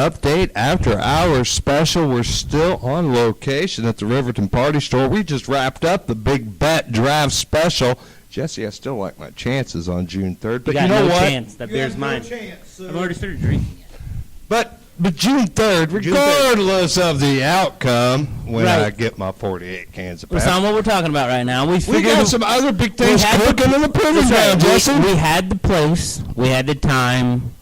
update, after hours special. We're still on location at the Riverton Party Store. We just wrapped up the Big Bet Draft Special. Jesse, I still like my chances on June 3rd, but you know what? Chance. That beer's mine. I've already started drinking it. But June 3rd, regardless of the outcome, when I get my 48 cans of That's not what we're talking about right now. We got some other big things cooking in the proving ground, Jesse. We had the place. We had the time.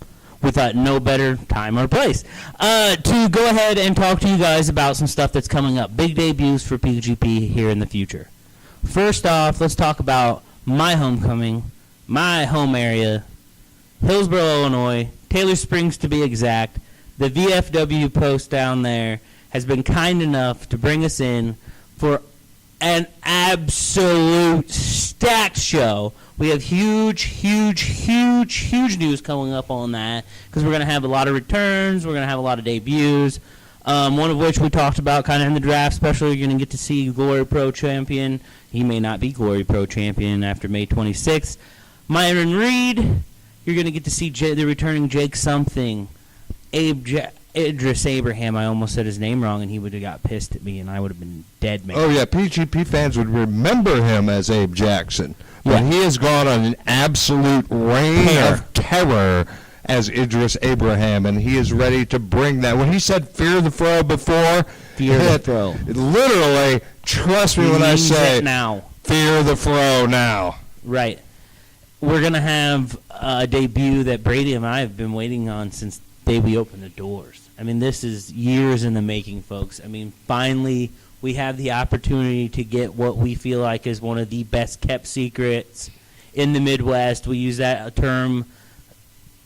We thought no better time or place to go ahead and talk to you guys about some stuff that's coming up. Big debuts for PGP here in the future. First off, let's talk about my homecoming, my home area, Hillsboro, Illinois, Taylor Springs to be exact. The VFW post down there has been kind enough to bring us in for an absolute stacked show. We have huge news coming up on that because we're going to have a lot of returns. We're going to have a lot of debuts, one of which we talked about kind of in the draft special. You're going to get to see Glory Pro Champion. He may not be Glory Pro Champion after May 26th. Myron Reed, you're going to get to see the returning Jake Something. Idris Abraham, I almost said his name wrong, and he would have got pissed at me, and I would have been dead, man. Oh, yeah, PGP fans would remember him as Abe Jackson. But he has gone on an absolute reign of terror as Idris Abraham, and he is ready to bring that. When he said fear the fro before, the fro. Literally, trust me when I say now. Fear the fro now. Right. We're going to have a debut that Brady and I have been waiting on since the day we opened the doors. I mean, this is years in the making, folks. I mean, finally, we have the opportunity to get what we feel like is one of the best-kept secrets in the Midwest. We use that term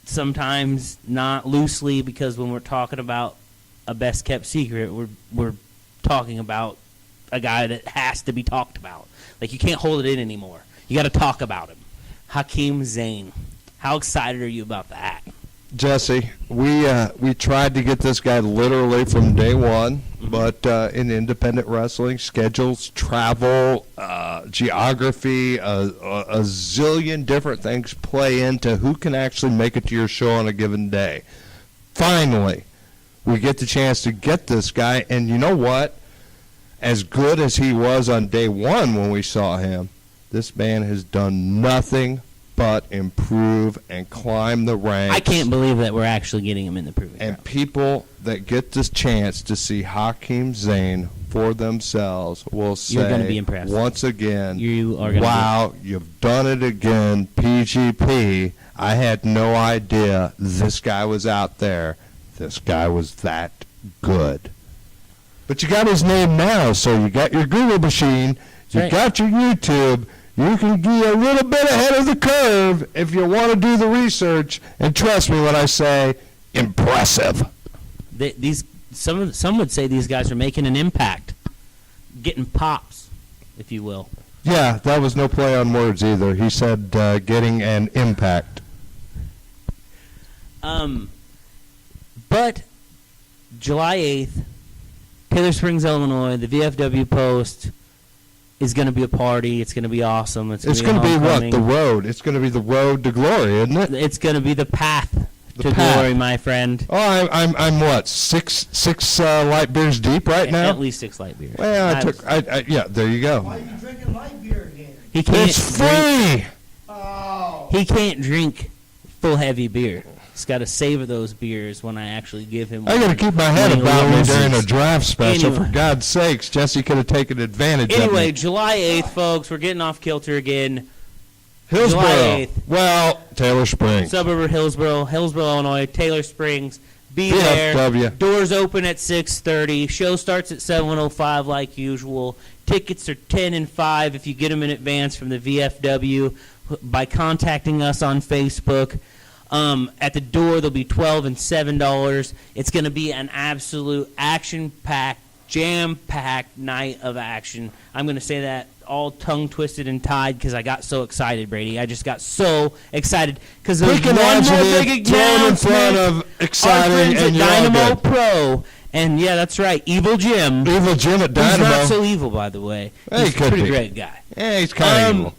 sometimes not loosely because when we're talking about a best-kept secret, we're talking about a guy that has to be talked about. Like, you can't hold it in anymore. You got to talk about him. Hakeem Zayn. How excited are you about that? Jesse, we tried to get this guy literally from day one, but in independent wrestling, schedules, travel, geography, a zillion different things play into who can actually make it to your show on a given day. Finally, we get the chance to get this guy, and you know what? As good as he was on day one when we saw him, this man has done nothing but improve and climb the ranks. I can't believe that we're actually getting him in the proving ground. And people that get this chance to see Hakeem Zayn for themselves will say, you're going to be impressed. Once again, you are going wow, you've done it again, PGP. I had no idea this guy was out there. This guy was that good. But you got his name now, so you got your Google machine, you got your YouTube. You can be a little bit ahead of the curve if you want to do the research. And trust me when I say impressive. Some would say these guys are making an impact, getting pops, if you will. Yeah, that was no play on words either. He said getting an impact. But July 8th, Taylor Springs, Illinois, the VFW Post is going to be a party. It's going to be awesome. It's going to be what? The road. It's going to be the road to glory, isn't it? It's going to be the path to glory, my friend. Oh, I'm what? Six light beers deep right now. At least 6 light beers. Well, yeah. There you go. Why are you drinking light beer again? It's free. Oh. He can't drink full heavy beer. He's got to savor those beers when I actually give him. I got to keep my head about me during a draft special. Anyway. For God's sakes, Jesse could have taken advantage of me. Anyway, July 8th, folks, we're getting off kilter again. Hillsboro. July 8th. Well, Taylor Springs. Suburb of Hillsboro, Illinois, Taylor Springs. Be VFW. there. Doors open at 6:30. Show starts at 7:05 like usual. Tickets are 10 and 5 if you get them in advance from the VFW by contacting us on Facebook. At the door, they'll be $12 and $7. It's going to be an absolute action-packed, jam-packed night of action. I'm going to say that all tongue-twisted and tied because I got so excited, Brady. I just got so excited because there's one more big announcement. Of exciting and Dynamo Pro. And, yeah, that's right, Evil Jim. Evil Jim at Dynamo. He's not so evil, by the way. Hey, he's a pretty great guy. Yeah, he's kind of evil.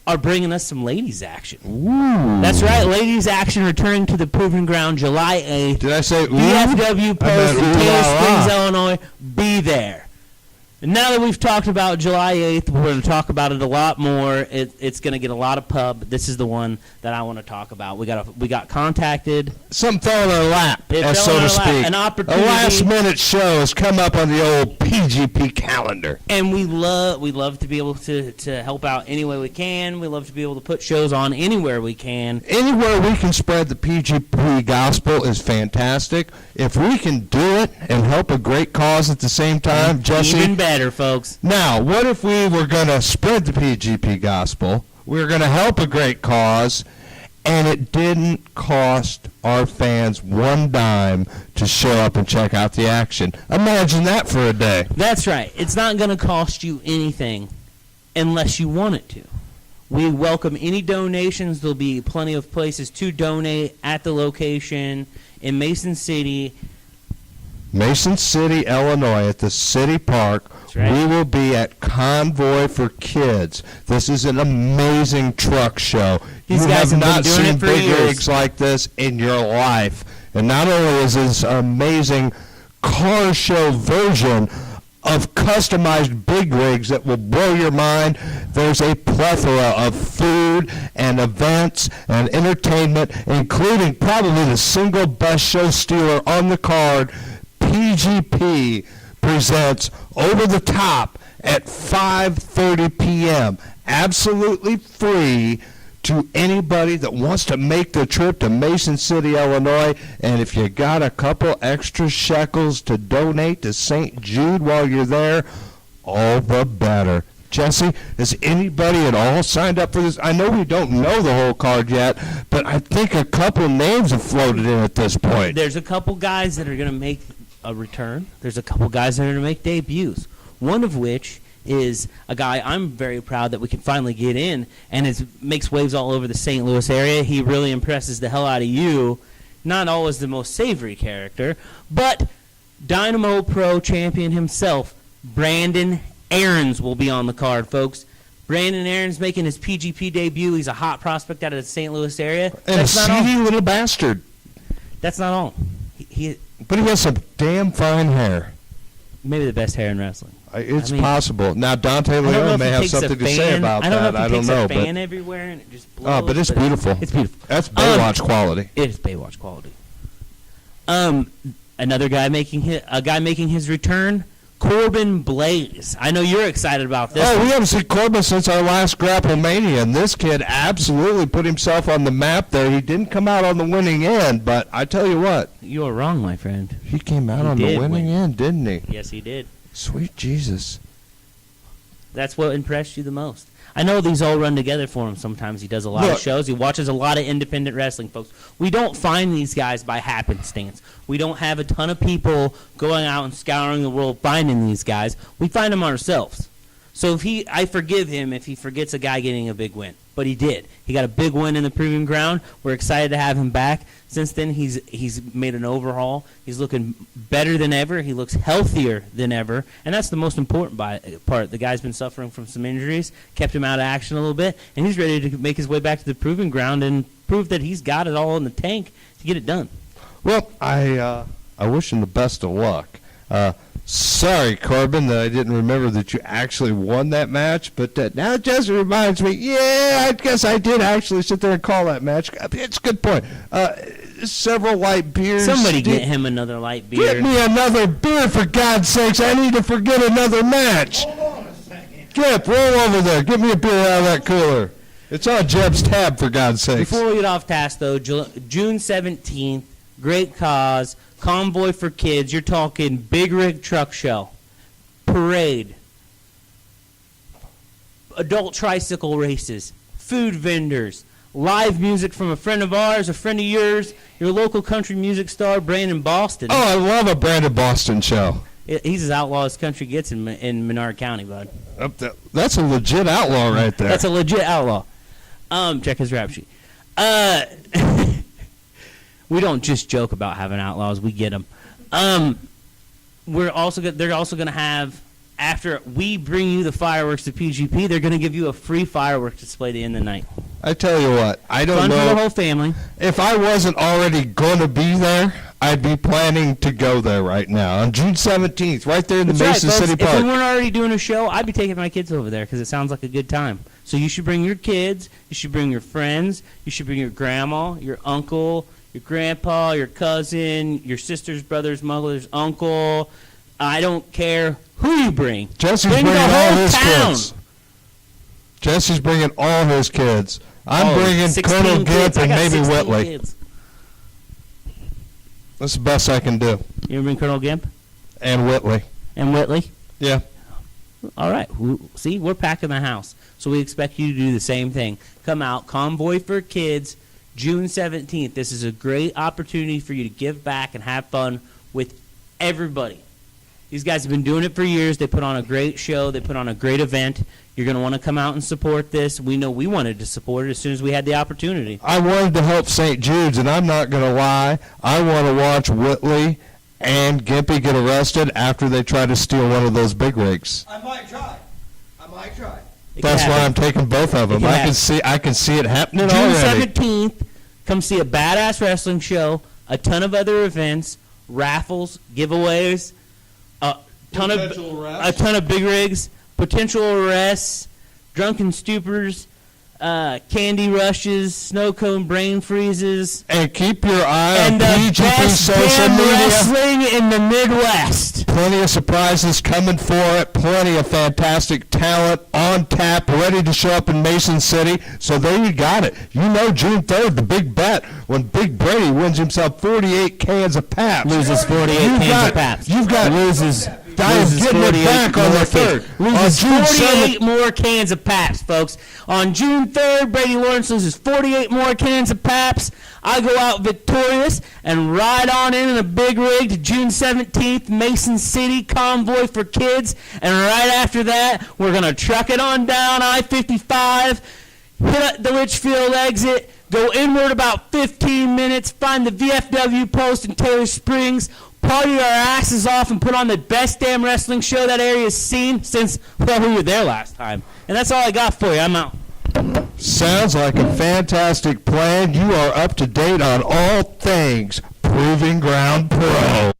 are bringing us some ladies action. Ooh. That's right, ladies action returning to the Proving Ground July 8th. Did I say ooh? DFW Post in ooh Taylor la la. Springs, Illinois. Be there. And now that we've talked about July 8th, we're going to talk about it a lot more. It's going to get a lot of pub. This is the one that I want to talk about. We got contacted. Something fell in our lap, It as fell so in to our lap. speak. An opportunity. A last-minute show has come up on the old PGP calendar. And we love to be able to help out any way we can. We love to be able to put shows on anywhere we can. Anywhere we can spread the PGP gospel is fantastic. If we can do it and help a great cause at the same time, Jesse. Even better, folks. Now, what if we were going to spread the PGP gospel, we were going to help a great cause, and it didn't cost our fans one dime to show up and check out the action? Imagine that for a day. That's right. It's not going to cost you anything unless you want it to. We welcome any donations. There'll be plenty of places to donate at the location in Mason City. Mason City, Illinois, at the City Park. right. We will be at Convoy for Kids. This is an amazing truck show. These you guys have have been not doing seen it for big years. rigs like this in your life. And not only is this amazing car show version of customized big rigs that will blow your mind, there's a plethora of food and events and entertainment, including probably the single best show stealer on the card. PGP presents Over the Top at 5:30 p.m. Absolutely free to anybody that wants to make the trip to Mason City, Illinois. And if you got a couple extra shekels to donate to St. Jude while you're there, all the better. Jesse, has anybody at all signed up for this? I know we don't know the whole card yet, but I think a couple names have floated in at this point. There's a couple guys that are going to make a return. There's a couple guys that are going to make debuts. One of which is a guy I'm very proud that we can finally get in, and makes waves all over the St. Louis area. He really impresses the hell out of you. Not always the most savory character, but Dynamo Pro champion himself, Brandon Aarons, will be on the card, folks. Brandon Aarons making his PGP debut. He's a hot prospect out of the St. Louis area. And a seedy little bastard. That's not all. But he has some damn fine hair. Maybe the best hair in wrestling. It's I mean, possible. Now, Dante I don't know Leon if may he have takes a something to say fan- about I don't that. know if I he don't takes know. a fan everywhere and it just blows. But it's beautiful. It's beautiful. That's Baywatch quality. It is Baywatch quality. Another guy making his return, Corbin Blaze. I know you're excited about this. Oh, one. we haven't seen Corbin since our last Grapplemania, and this kid absolutely put himself on the map there. He didn't come out on the winning end, but I tell you what. You are wrong, my friend. He came out He on the did winning win. end, didn't he? Yes, he did. Sweet Jesus. That's what impressed you the most. I know these all run together for him. Sometimes he does a lot Look. of shows. He watches a lot of independent wrestling, folks. We don't find these guys by happenstance. We don't have a ton of people going out and scouring the world finding these guys. We find them ourselves. So I forgive him if he forgets a guy getting a big win. But he did. He got a big win in the Proving Ground. We're excited to have him back. Since then, he's made an overhaul. He's looking better than ever. He looks healthier than ever. And that's the most important part. The guy's been suffering from some injuries, kept him out of action a little bit, and he's ready to make his way back to the Proving Ground and prove that he's got it all in the tank to get it done. Well, I wish him the best of luck. Sorry, Corbin, that I didn't remember that you actually won that match, but now it just reminds me, yeah, I guess I did actually sit there and call that match. It's a good point. Several light beers. Somebody get him another light beer. Get me another beer, for God's sakes. I need to forget another match. Hold on a second. Gip, roll over there. Get me a beer out of that cooler. It's on Jeb's tab, for God's sakes. Before we get off task, though, June 17th, great cause, Convoy for Kids. You're talking big rig truck show, parade, adult tricycle races, food vendors, live music from a friend of ours, a friend of yours, your local country music star, Brandon Boston. Oh, I love a Brandon Boston show. He's as outlaw as country gets in Menard County, bud. That's a legit outlaw right there. That's a legit outlaw. Check his rap sheet. We don't just joke about having outlaws. We get them. They're also going to have after we bring you the fireworks to PGP, they're going to give you a free fireworks display at the end of the night. I tell you what, I don't Fun for the know. whole family. If I wasn't already going to be there, I'd be planning to go there right now on June 17th, right there in the That's Mason right, folks. City If we Park. weren't already doing a show, I'd be taking my kids over there because it sounds like a good time. So you should bring your kids. You should bring your friends. You should bring your grandma, your uncle, your grandpa, your cousin, your sister's brother's mother's uncle. I don't care who you bring. Jesse's Bring bringing the all whole his town. kids. Jesse's bringing all his kids. I'm Oh, bringing 16 Colonel Gimp kids. I and got maybe 16 Whitley. kids. That's the best I can do. You gonna bring Colonel Gimp And Whitley. and Whitley? Yeah. All right. See, we're packing the house. So we expect you to do the same thing. Come out, Convoy for Kids, June 17th. This is a great opportunity for you to give back and have fun with everybody. These guys have been doing it for years. They put on a great show. They put on a great event. You're going to want to come out and support this. We know we wanted to support it as soon as we had the opportunity. I wanted to help St. Jude's, and I'm not going to lie. I want to watch Whitley and Gimpy get arrested after they try to steal one of those big rigs. I might try. It can That's why happen. I'm taking both of them. can I happen. can see it happening June already. 17th, come see a badass wrestling show, a ton of other events, raffles, giveaways, a ton of big rigs, potential arrests, drunken stupors, candy rushes, snow cone brain freezes, And keep your eye on and the PGP best social damn media. wrestling in the Midwest. Plenty of surprises coming for it. Plenty of fantastic talent on tap, ready to show up in Mason City. So there you got it. You know June 3rd, the big bet, when Big Brady wins himself 48 cans of Pabst. Loses 48 You've cans got- of Pabst. You've got loses getting it back on the 3rd. On Loses June 48 7th, more cans of Pabst, folks. On June 3rd, Brady Lawrence loses 48 more cans of Pabst. I go out victorious and ride on in a big rig to June 17th, Mason City Convoy for Kids. And right after that, we're going to truck it on down I-55, hit the Litchfield exit, go inward about 15 minutes, find the VFW post in Taylor Springs, party our asses off, and put on the best damn wrestling show that area's seen since, well, we were there last time. And that's all I got for you. I'm out. sounds like a fantastic plan. You are up to date on all things Proving Ground Pro.